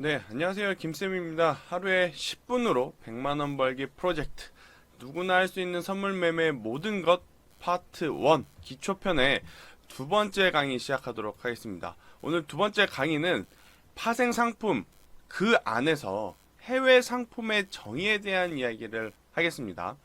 네, 안녕하세요. 김쌤입니다. 하루에 10분으로 100만원 벌기 프로젝트. 누구나 할 수 있는 선물 매매 모든 것 파트 1 기초편의 두 번째 강의 시작하도록 하겠습니다. 오늘 두 번째 강의는 파생 상품 그 안에서 해외 상품의 정의에 대한 이야기를 하겠습니다.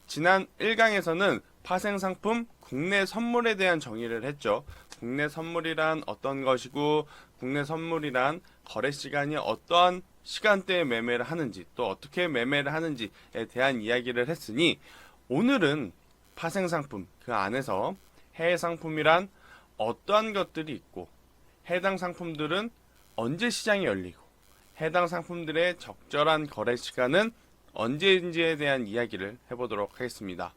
지난 1강에서는 파생 상품 국내 선물에 대한 정의를 했죠. 국내 선물이란 어떤 것이고 국내 선물이란 거래 시간이 어떠한 시간대에 매매를 하는지 또 어떻게 매매를 하는지에 대한 이야기를 했으니 오늘은 파생 상품 그 안에서 해외 상품이란 어떠한 것들이 있고 해당 상품들은 언제 시장이 열리고 해당 상품들의 적절한 거래 시간은 언제인지에 대한 이야기를 해보도록 하겠습니다.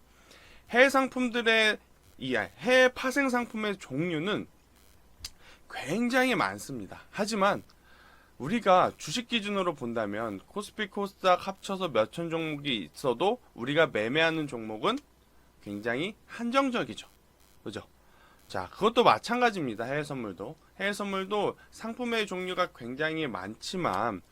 해외 상품들의 해외 파생 상품의 종류는 굉장히 많습니다. 하지만 우리가 주식 기준으로 본다면 코스피 코스닥 합쳐서 몇천 종목이 있어도 우리가 매매하는 종목은 굉장히 한정적이죠. 그죠? 자, 그것도 마찬가지입니다. 해외 선물도. 해외 선물도 상품의 종류가 굉장히 많지만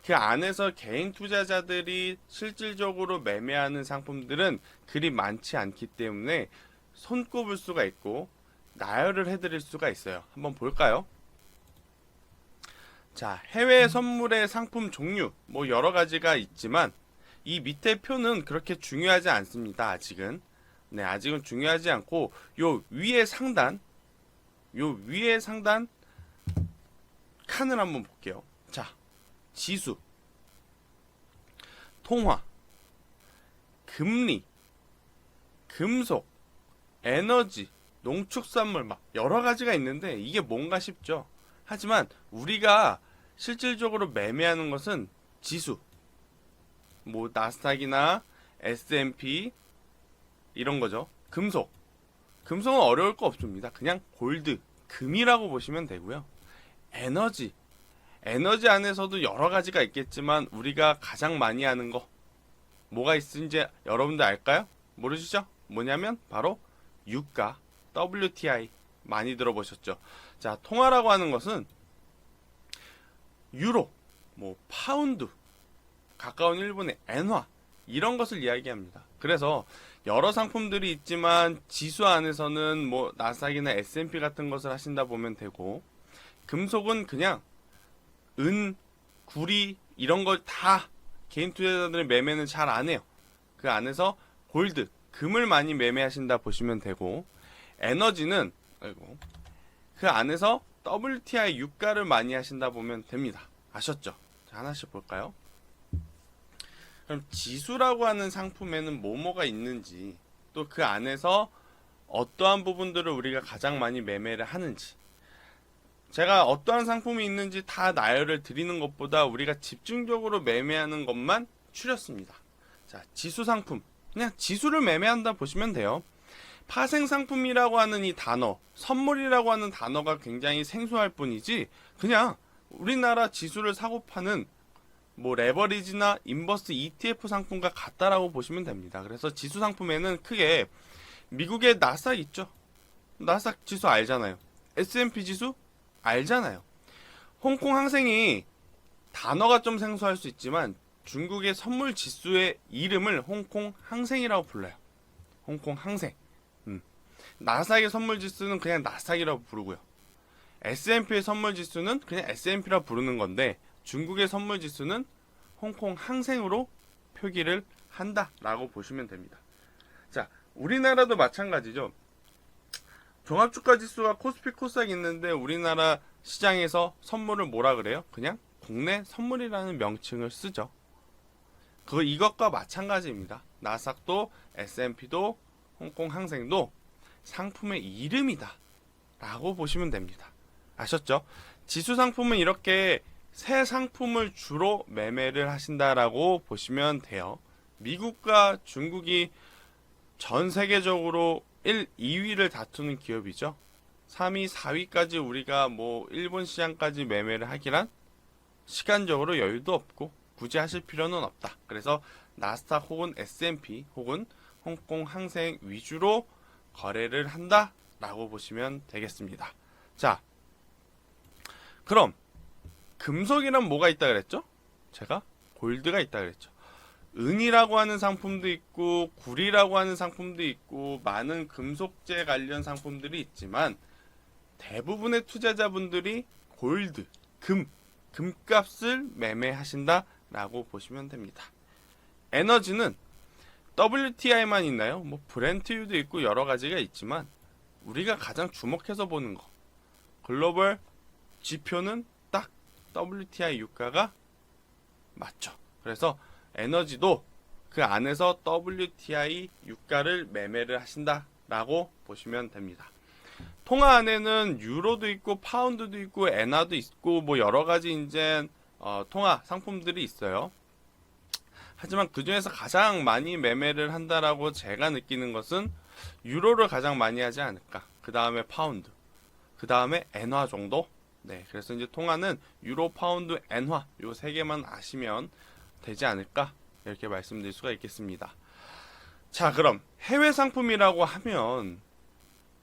그 안에서 개인 투자자들이 실질적으로 매매하는 상품들은 그리 많지 않기 때문에 손꼽을 수가 있고 나열을 해드릴 수가 있어요. 한번 볼까요? 자, 해외 선물의 상품 종류 뭐 여러 가지가 있지만 이 밑에 표는 그렇게 중요하지 않습니다. 아직은. 네, 아직은 중요하지 않고 요 위에 상단 칸을 한번 볼게요. 자, 지수, 통화, 금리, 금속, 에너지, 농축산물 막 여러 가지가 있는데 이게 뭔가 싶죠. 하지만 우리가 실질적으로 매매하는 것은 지수, 뭐 나스닥이나 S&P 이런 거죠. 금속은 어려울 거 없습니다. 그냥 골드, 금이라고 보시면 되고요. 에너지 안에서도 여러 가지가 있겠지만 우리가 가장 많이 하는 거 뭐가 있는지 여러분들 알까요? 모르시죠? 뭐냐면 바로 유가, WTI 많이 들어보셨죠? 자, 통화라고 하는 것은 유로, 뭐 파운드, 가까운 일본의 엔화 이런 것을 이야기합니다. 그래서 여러 상품들이 있지만 지수 안에서는 뭐 나스닥이나 S&P 같은 것을 하신다 보면 되고 금속은 그냥 은, 구리 이런 걸 다 개인 투자자들의 매매는 잘 안 해요. 그 안에서 골드, 금을 많이 매매하신다 보시면 되고 에너지는 그 안에서 WTI 유가를 많이 하신다 보면 됩니다. 아셨죠? 자, 하나씩 볼까요? 그럼 지수라고 하는 상품에는 뭐가 있는지 또 그 안에서 어떠한 부분들을 우리가 가장 많이 매매를 하는지 제가 어떠한 상품이 있는지 다 나열을 드리는 것보다 우리가 집중적으로 매매하는 것만 추렸습니다. 자, 지수 상품 그냥 지수를 매매한다 보시면 돼요. 파생 상품이라고 하는 이 단어, 선물이라고 하는 단어가 굉장히 생소할 뿐이지 그냥 우리나라 지수를 사고 파는 뭐 레버리지나 인버스 ETF 상품과 같다라고 보시면 됩니다. 그래서 지수 상품에는 크게 미국의 나스닥 있죠. 나스닥 지수 알잖아요. S&P 지수 알잖아요. 홍콩 항생이 단어가 좀 생소할 수 있지만 중국의 선물 지수의 이름을 홍콩 항생이라고 불러요. 홍콩 항생. 나스닥의 선물 지수는 그냥 나스닥이라고 부르고요. S&P의 선물 지수는 그냥 S&P라고 부르는 건데 중국의 선물 지수는 홍콩 항생으로 표기를 한다라고 보시면 됩니다. 자, 우리나라도 마찬가지죠. 종합주가 지수가 코스피 코스닥이 있는데 우리나라 시장에서 선물을 뭐라 그래요? 그냥 국내 선물이라는 명칭을 쓰죠. 이것과 마찬가지입니다. 나스닥도 S&P도 홍콩 항생도 상품의 이름이다 라고 보시면 됩니다. 아셨죠? 지수 상품은 이렇게 새 상품을 주로 매매를 하신다라고 보시면 돼요. 미국과 중국이 전 세계적으로 1, 2위를 다투는 기업이죠. 3위, 4위까지 우리가 뭐 일본 시장까지 매매를 하기란 시간적으로 여유도 없고 굳이 하실 필요는 없다. 그래서 나스닥 혹은 S&P 혹은 홍콩 항생 위주로 거래를 한다라고 보시면 되겠습니다. 자, 그럼 금속이란 뭐가 있다 그랬죠? 제가 골드가 있다 그랬죠. 은이라고 하는 상품도 있고 구리라고 하는 상품도 있고 많은 금속재 관련 상품들이 있지만 대부분의 투자자분들이 골드, 금값을 매매하신다라고 보시면 됩니다. 에너지는 WTI만 있나요? 뭐 브렌트유도 있고 여러 가지가 있지만 우리가 가장 주목해서 보는 거 글로벌 지표는 딱 WTI 유가가 맞죠. 그래서 에너지도 그 안에서 WTI 유가를 매매를 하신다라고 보시면 됩니다. 통화 안에는 유로도 있고 파운드도 있고 엔화도 있고 뭐 여러 가지 이제 통화 상품들이 있어요. 하지만 그 중에서 가장 많이 매매를 한다라고 제가 느끼는 것은 유로를 가장 많이 하지 않을까. 그 다음에 파운드, 그 다음에 엔화 정도. 네, 그래서 이제 통화는 유로, 파운드, 엔화 요 세 개만 아시면 되지 않을까 이렇게 말씀드릴 수가 있겠습니다. 자, 그럼 해외 상품이라고 하면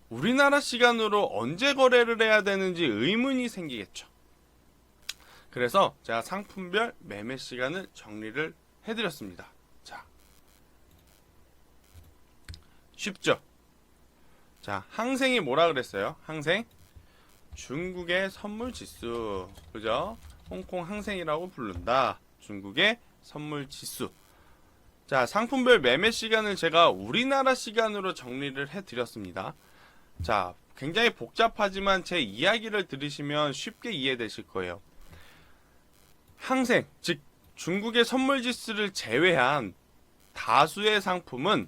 우리나라 시간으로 언제 거래를 해야 되는지 의문이 생기겠죠. 그래서 제가 상품별 매매 시간을 정리를 해드렸습니다. 자, 쉽죠? 자, 항생이 뭐라 그랬어요? 항생 중국의 선물 지수, 그죠? 홍콩 항생이라고 부른다. 중국의 선물 지수. 자, 상품별 매매 시간을 제가 우리나라 시간으로 정리를 해드렸습니다. 자, 굉장히 복잡하지만 제 이야기를 들으시면 쉽게 이해되실 거예요. 항생, 즉 중국의 선물 지수를 제외한 다수의 상품은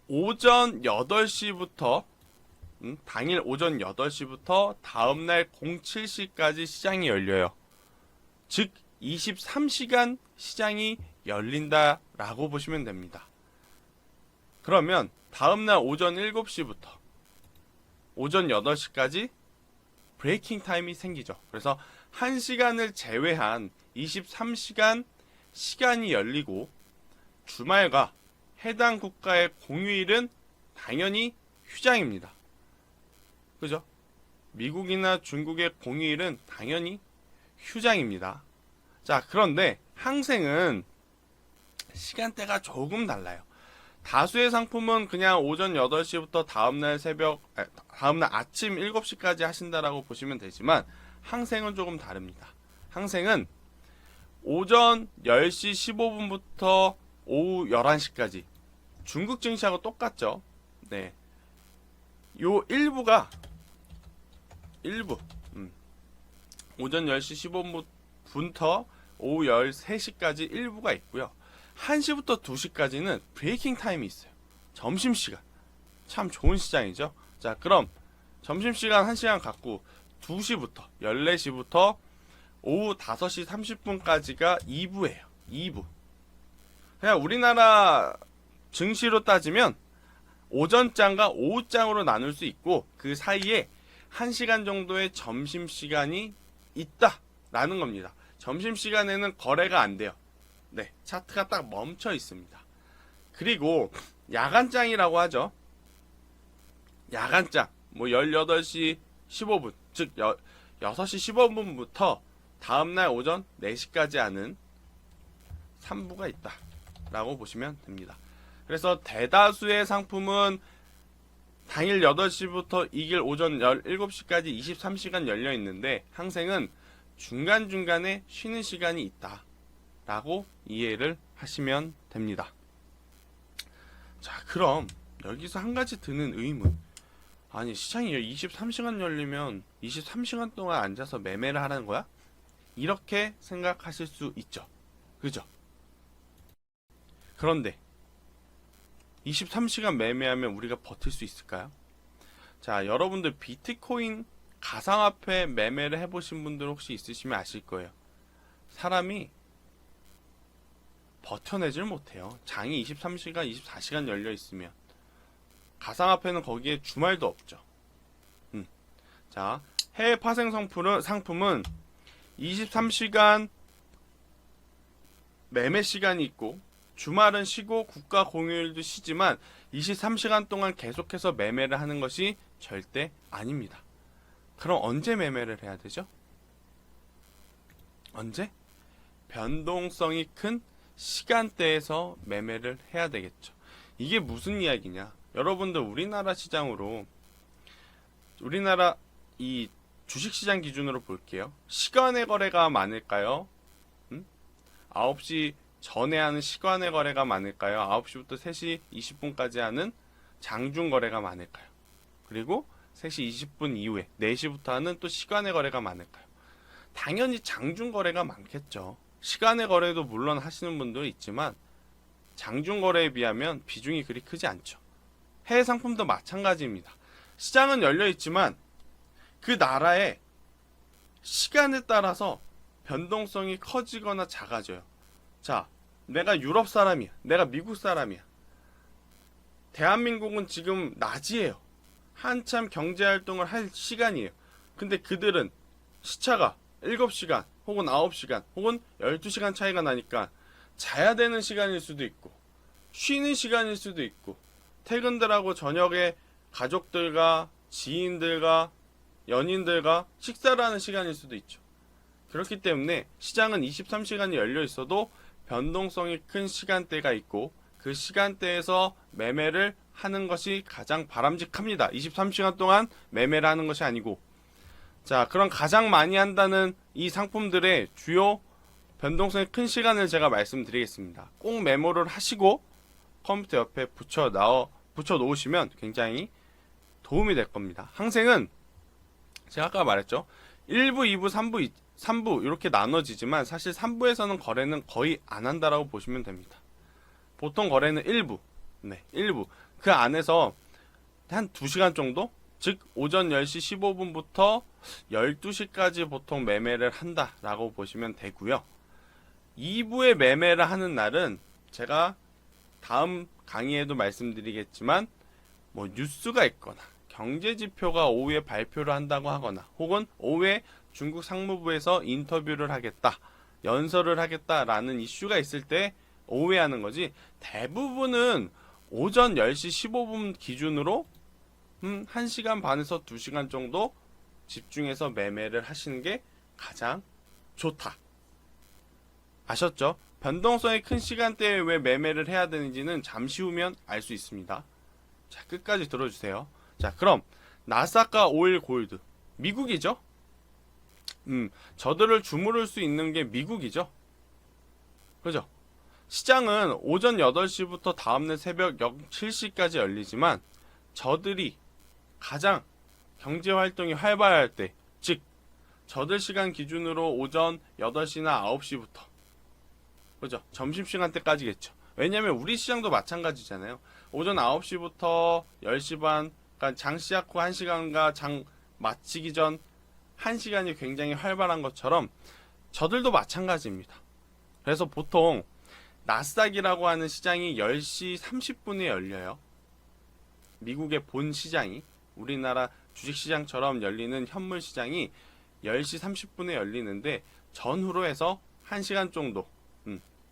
오전 8시부터 당일 오전 8시부터 다음날 07시까지 시장이 열려요. 즉 23시간 시장이 열린다라고 보시면 됩니다. 그러면 다음날 오전 7시부터 오전 8시까지 브레이킹 타임이 생기죠. 그래서 1시간을 제외한 23시간 시간이 열리고 주말과 해당 국가의 공휴일은 당연히 휴장입니다. 그죠? 미국이나 중국의 공휴일은 당연히 휴장입니다. 자, 그런데 항생은 시간대가 조금 달라요. 다수의 상품은 그냥 오전 8시부터 다음날 아침 7시까지 하신다라고 보시면 되지만 항생은 조금 다릅니다. 항생은 오전 10시 15분부터 오후 11시까지 중국 증시하고 똑같죠. 네. 요 일부 오전 10시 15분부터 오후 13시까지 일부가 있고요. 1시부터 2시까지는 브레이킹 타임이 있어요. 점심시간. 참 좋은 시장이죠. 자, 그럼 점심시간 1시간 갖고 2시부터 14시부터 오후 5시 30분까지가 2부예요. 2부. 그냥 우리나라 증시로 따지면 오전장과 오후장으로 나눌 수 있고 그 사이에 1시간 정도의 점심시간이 있다라는 겁니다. 점심시간에는 거래가 안 돼요. 네, 차트가 딱 멈춰 있습니다. 그리고 야간장이라고 하죠. 야간장, 뭐 18시 15분, 즉 6시 15분부터 다음날 오전 4시까지 하는 3부가 있다라고 보시면 됩니다. 그래서 대다수의 상품은 당일 8시부터 이길 오전 17시까지 23시간 열려 있는데 항생은 중간중간에 쉬는 시간이 있다라고 이해를 하시면 됩니다. 자, 그럼 여기서 한 가지 드는 의문. 아니, 시장이 23시간 열리면 23시간 동안 앉아서 매매를 하라는 거야? 이렇게 생각하실 수 있죠. 그죠? 그런데 23시간 매매하면 우리가 버틸 수 있을까요? 자, 여러분들 비트코인 가상화폐 매매를 해보신 분들 혹시 있으시면 아실 거예요. 사람이 버텨내질 못해요. 장이 23시간, 24시간 열려 있으면. 가상화폐는 거기에 주말도 없죠. 자, 해외 파생 상품은 23시간 매매 시간이 있고 주말은 쉬고 국가 공휴일도 쉬지만 23시간 동안 계속해서 매매를 하는 것이 절대 아닙니다. 그럼 언제 매매를 해야 되죠? 언제? 변동성이 큰 시간대에서 매매를 해야 되겠죠. 이게 무슨 이야기냐? 여러분들 우리나라 시장으로 우리나라 이 주식시장 기준으로 볼게요. 시간의 거래가 많을까요? 9시 전에 하는 시간의 거래가 많을까요? 9시부터 3시 20분까지 하는 장중 거래가 많을까요? 그리고 3시 20분 이후에 4시부터 하는 또 시간의 거래가 많을까요? 당연히 장중 거래가 많겠죠. 시간의 거래도 물론 하시는 분도 있지만 장중 거래에 비하면 비중이 그리 크지 않죠. 해외 상품도 마찬가지입니다. 시장은 열려 있지만 그 나라의 시간에 따라서 변동성이 커지거나 작아져요. 자, 내가 유럽 사람이야. 내가 미국 사람이야. 대한민국은 지금 낮이에요. 한참 경제활동을 할 시간이에요. 근데 그들은 시차가 7시간 혹은 9시간 혹은 12시간 차이가 나니까 자야 되는 시간일 수도 있고 쉬는 시간일 수도 있고 퇴근들 하고 저녁에 가족들과 지인들과 연인들과 식사를 하는 시간일 수도 있죠. 그렇기 때문에 시장은 23시간이 열려 있어도 변동성이 큰 시간대가 있고 그 시간대에서 매매를 하는 것이 가장 바람직합니다. 23시간 동안 매매를 하는 것이 아니고. 자, 그럼 가장 많이 한다는 이 상품들의 주요 변동성이 큰 시간을 제가 말씀드리겠습니다. 꼭 메모를 하시고 컴퓨터 옆에 붙여 놓으시면 굉장히 도움이 될 겁니다. 항생은 제가 아까 말했죠. 1부, 2부, 3부 이렇게 나눠지지만 사실 3부에서는 거래는 거의 안 한다라고 보시면 됩니다. 보통 거래는 1부. 네, 1부. 그 안에서 한 2시간 정도? 즉 오전 10시 15분부터 12시까지 보통 매매를 한다라고 보시면 되고요. 2부에 매매를 하는 날은 제가 다음 강의에도 말씀드리겠지만 뭐 뉴스가 있거나 경제지표가 오후에 발표를 한다고 하거나 혹은 오후에 중국 상무부에서 인터뷰를 하겠다, 연설을 하겠다라는 이슈가 있을 때 오후에 하는 거지 대부분은 오전 10시 15분 기준으로 1시간 반에서 2시간 정도 집중해서 매매를 하시는 게 가장 좋다. 아셨죠? 변동성이 큰 시간대에 왜 매매를 해야 되는지는 잠시 후면 알 수 있습니다. 자, 끝까지 들어주세요. 자, 그럼 나스닥과 오일 골드 미국이죠? 저들을 주무를 수 있는 게 미국이죠? 그죠? 시장은 오전 8시부터 다음날 새벽 7시까지 열리지만 저들이 가장 경제활동이 활발할 때, 즉 저들 시간 기준으로 오전 8시나 9시부터 그죠? 점심시간 때까지겠죠. 왜냐면 우리 시장도 마찬가지잖아요. 오전 9시부터 10시 반, 그러니까 장 시작 후 1시간과 장 마치기 전 1시간이 굉장히 활발한 것처럼 저들도 마찬가지입니다. 그래서 보통 나스닥이라고 하는 시장이 10시 30분에 열려요. 미국의 본 시장이 우리나라 주식시장처럼 열리는 현물 시장이 10시 30분에 열리는데 전후로 해서 1시간 정도,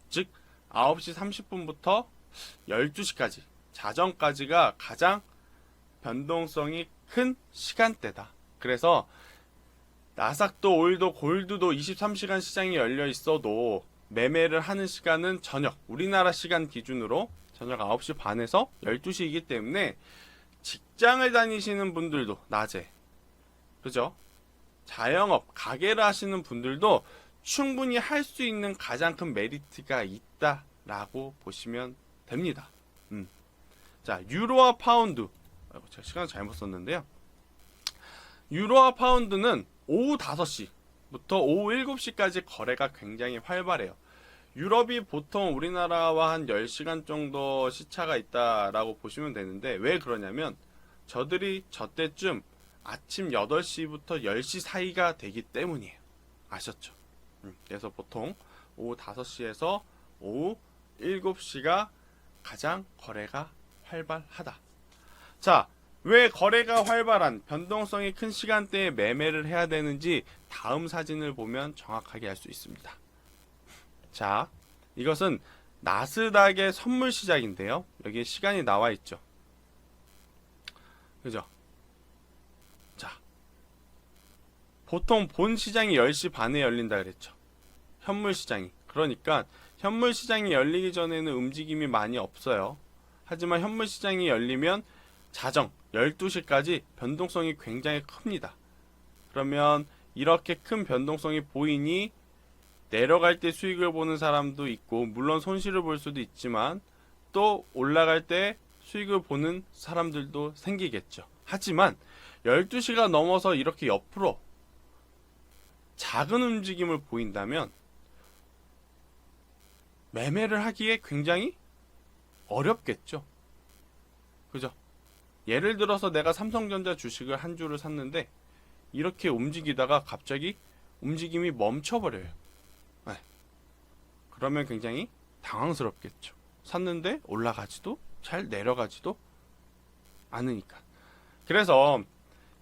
즉 9시 30분부터 12시까지 자정까지가 가장 변동성이 큰 시간대다. 그래서 나스닥도 오일도 골드도 23시간 시장이 열려 있어도 매매를 하는 시간은 저녁, 우리나라 시간 기준으로 저녁 9시 반에서 12시이기 때문에 직장을 다니시는 분들도 낮에, 그죠? 자영업, 가게를 하시는 분들도 충분히 할 수 있는 가장 큰 메리트가 있다라고 보시면 됩니다. 자, 유로와 파운드. 제가 시간을 잘못 썼는데요. 유로와 파운드는 오후 5시부터 오후 7시까지 거래가 굉장히 활발해요. 유럽이 보통 우리나라와 한 10시간 정도 시차가 있다라고 보시면 되는데 왜 그러냐면 저들이 저때쯤 아침 8시부터 10시 사이가 되기 때문이에요. 아셨죠? 그래서 보통 오후 5시에서 오후 7시가 가장 거래가 활발하다. 자, 왜 거래가 활발한 변동성이 큰 시간대에 매매를 해야 되는지 다음 사진을 보면 정확하게 알 수 있습니다. 자, 이것은 나스닥의 선물 시장인데요. 여기에 시간이 나와 있죠. 그죠? 자, 보통 본 시장이 10시 반에 열린다 그랬죠. 현물 시장이. 그러니까 현물 시장이 열리기 전에는 움직임이 많이 없어요. 하지만 현물 시장이 열리면 자정 12시까지 변동성이 굉장히 큽니다. 그러면 이렇게 큰 변동성이 보이니 내려갈 때 수익을 보는 사람도 있고, 물론 손실을 볼 수도 있지만 또 올라갈 때 수익을 보는 사람들도 생기겠죠. 하지만 12시가 넘어서 이렇게 옆으로 작은 움직임을 보인다면 매매를 하기에 굉장히 어렵겠죠. 그죠? 예를 들어서 내가 삼성전자 주식을 한 주를 샀는데 이렇게 움직이다가 갑자기 움직임이 멈춰버려요. 네. 그러면 굉장히 당황스럽겠죠. 샀는데 올라가지도 잘 내려가지도 않으니까. 그래서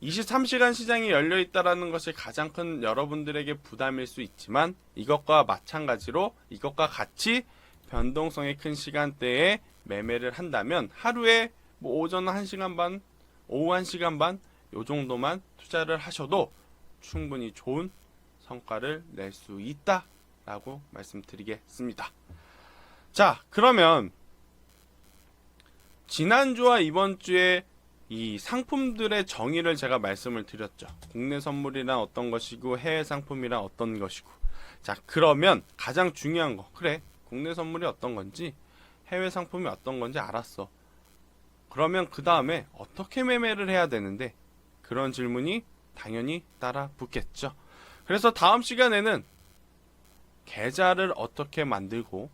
23시간 시장이 열려있다라는 것이 가장 큰 여러분들에게 부담일 수 있지만, 이것과 마찬가지로 이것과 같이 변동성이 큰 시간대에 매매를 한다면 하루에 뭐 오전 1시간 반, 오후 1시간 반 요 정도만 투자를 하셔도 충분히 좋은 성과를 낼 수 있다라고 말씀드리겠습니다. 자, 그러면 지난주와 이번주에 이 상품들의 정의를 제가 말씀을 드렸죠. 국내 선물이란 어떤 것이고 해외 상품이란 어떤 것이고. 자, 그러면 가장 중요한 거, 그래, 국내 선물이 어떤 건지 해외 상품이 어떤 건지 알았어. 그러면 그 다음에 어떻게 매매를 해야 되는데, 그런 질문이 당연히 따라 붙겠죠. 그래서 다음 시간에는 계좌를 어떻게 만들고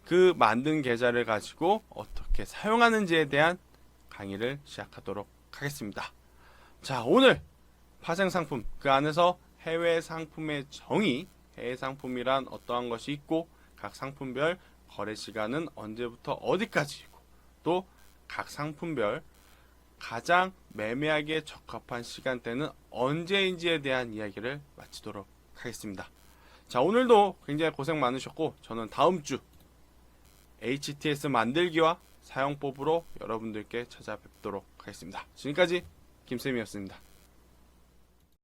그 만든 계좌를 가지고 어떻게 사용하는지에 대한 강의를 시작하도록 하겠습니다. 자, 오늘 파생 상품, 그 안에서 해외 상품의 정의, 해외 상품이란 어떠한 것이 있고 각 상품별 거래 시간은 언제부터 어디까지이고 또 각 상품별 가장 매매하기에 적합한 시간대는 언제인지에 대한 이야기를 마치도록 하겠습니다. 자, 오늘도 굉장히 고생 많으셨고 저는 다음 주 HTS 만들기와 사용법으로 여러분들께 찾아뵙도록 하겠습니다. 지금까지 김쌤이었습니다.